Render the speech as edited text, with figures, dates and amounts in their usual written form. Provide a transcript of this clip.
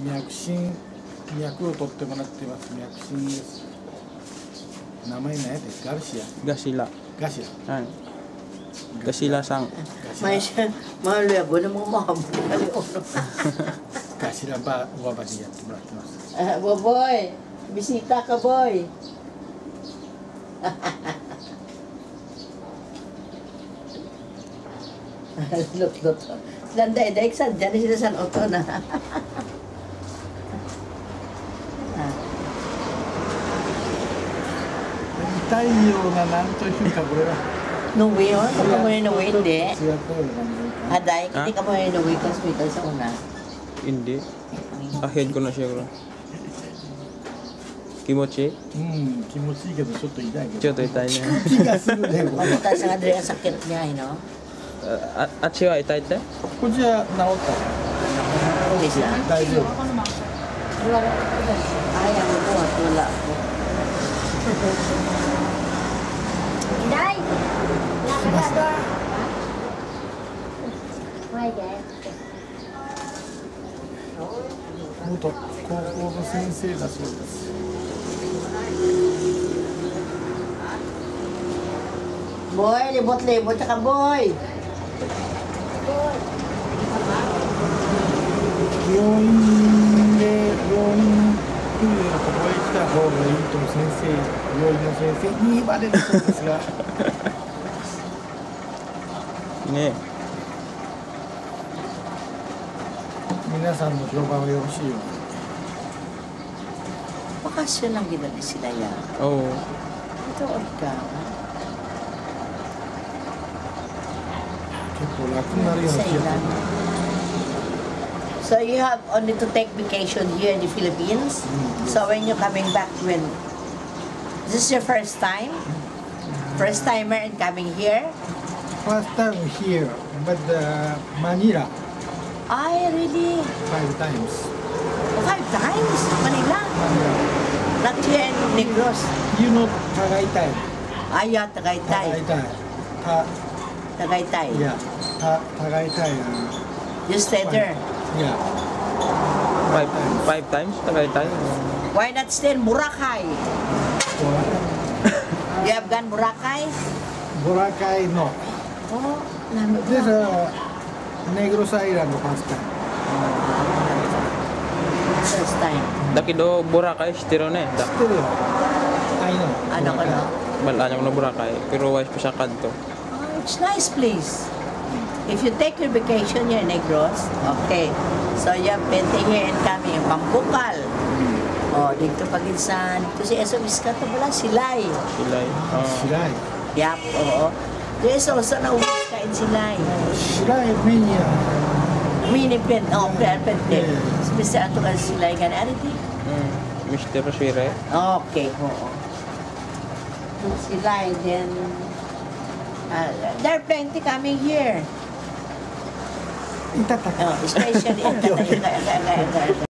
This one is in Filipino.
脈診、脈を取ってもらってます。脈診です。名前何やで？ガルシア。ガシラ。ガシラ。はい。ガシラさん。ガシラばおばにやってもらってます。Boy, bisita ka, boy. Look. Danday-daig sa dyan sila sa auto na. 痛いような、なんというかこれは。Nuwi yun? Kung mo yung nuwi, hindi. Siya po yung ano. Aday, hindi ka mo yung nuwi ka hospital sa una. Hindi. Ahead ko na siya. Kimochi? 気持ちいいけどちょっと痛いけど。ちょっと痛いね。気がするね。これ Papunta sa Adria ang sakit niya, no? あっちは痛いって？こっちは治った。 Okay siya. 大丈夫。 Ayaw mo po at wala po. Inday! Nakakador! Why that? 元高校の先生だそうです。 Boy, libot-libot ka, boy. 病院来るここへ来た方がいいと病院の先生に言われるそうですが。ね。皆さんの評判はよろしいように。 Bakasyon lang ginali sila yan. Oo. Ito, ka. 結構楽になるような気がする。 So you have only to take vacation here in the Philippines? So when you're coming back, is this your first time? First timer in coming here? First time here, but Manila Ay, really? 5 times. 5 times? Manila? Manila. Not here in Negros? You know Tagaytay. Ay, Tagaytay. Tagaytay. Yeah. Tagaytay. You stay there? Yeah. 5 times Tagaytay. Why not stay in Boracay? You have gone Boracay? Boracay, no. Oh, This Negros Island first time. first time. Daki do Boracay stiro ne. Still, I know. Ano ko na? Balanya ko na Boracay pero wise pa siya kadto. Oh, it's nice place. If you take your vacation here in Negros, okay. So you have been here and coming in Pampukal. Oh, dito Paginsan. Dito si Eso Vizcata pala, Silay. Silay. Shirai. Yap, oo. There's also na uwis ka in Silay. Shirai Mania. Minipin, oh, pwede. So, Mr. Ato ka Silay ka na. Ano di? Mr. Rashire. Okay, oo. Silay, then... there are plenty coming here. Itataka. Oh, especially...